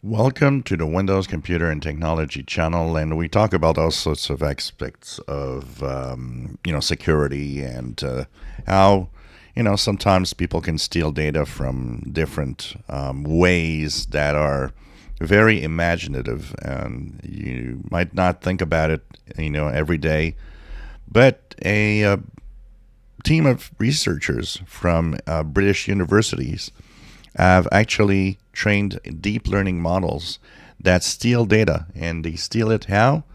Welcome to the Windows Computer and Technology channel, and we talk about all sorts of aspects of security and how sometimes people can steal data from different ways that are very imaginative, and you might not think about it every day. But a team of researchers from British universities have actually trained deep learning models that steal data, and they steal it how?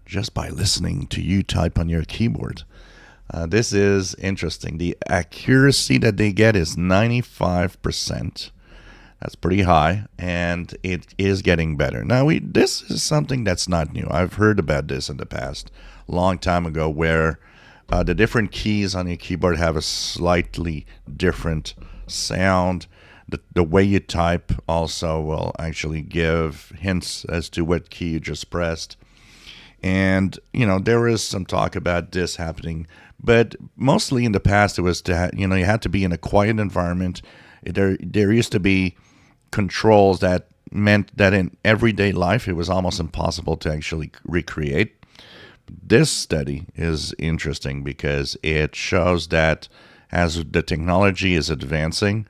Just by listening to you type on your keyboard. This is interesting. The accuracy that they get is 95%. That's pretty high, and it is getting better. Now, this is something that's not new. I've heard about this in the past, long time ago, where the different keys on your keyboard have a slightly different sound. The way you type also will actually give hints as to what key you just pressed. And, there is some talk about this happening, but mostly in the past it was you had to be in a quiet environment. There used to be controls that meant that in everyday life it was almost impossible to actually recreate. This study is interesting because it shows that as the technology is advancing,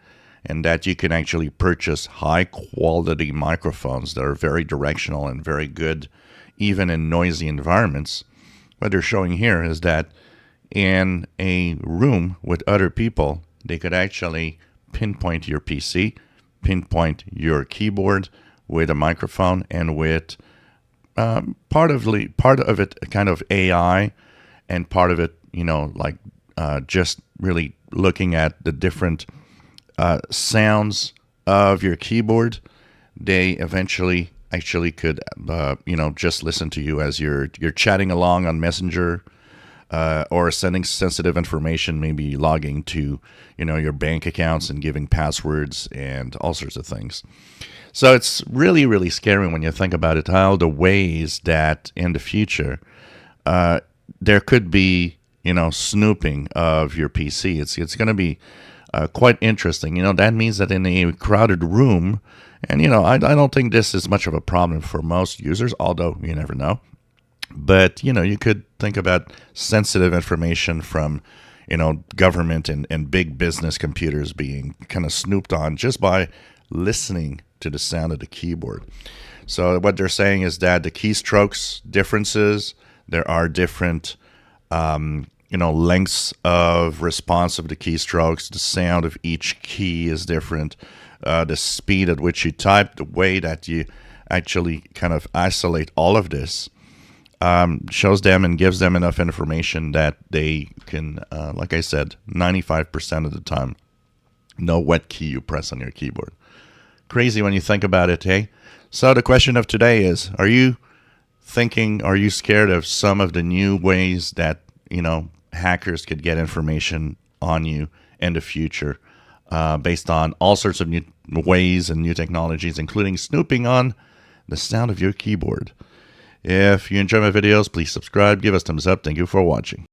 and that you can actually purchase high quality microphones that are very directional and very good even in noisy environments. What they're showing here is that in a room with other people, they could actually pinpoint your PC, pinpoint your keyboard with a microphone, and with part of it kind of AI, and part of it just really looking at the different sounds of your keyboard. They eventually actually could just listen to you as you're chatting along on Messenger, or sending sensitive information, maybe logging to your bank accounts and giving passwords and all sorts of things. So it's really, really scary when you think about it, how the ways that in the future there could be snooping of your PC. It's going to be quite interesting. That means that in a crowded room, and I don't think this is much of a problem for most users, although you never know. But you could think about sensitive information from government and big business computers being kind of snooped on just by listening to the sound of the keyboard. So what they're saying is that the keystrokes differences, there are different lengths of response of the keystrokes. The sound of each key is different. The speed at which you type, the way that you actually kind of isolate all of this, shows them and gives them enough information that they can, like I said, 95% of the time know what key you press on your keyboard. Crazy when you think about it, hey? So the question of today is, are you scared of some of the new ways that hackers could get information on you in the future, based on all sorts of new ways and new technologies, including snooping on the sound of your keyboard? If you enjoy my videos, please subscribe, give us thumbs up. Thank you for watching.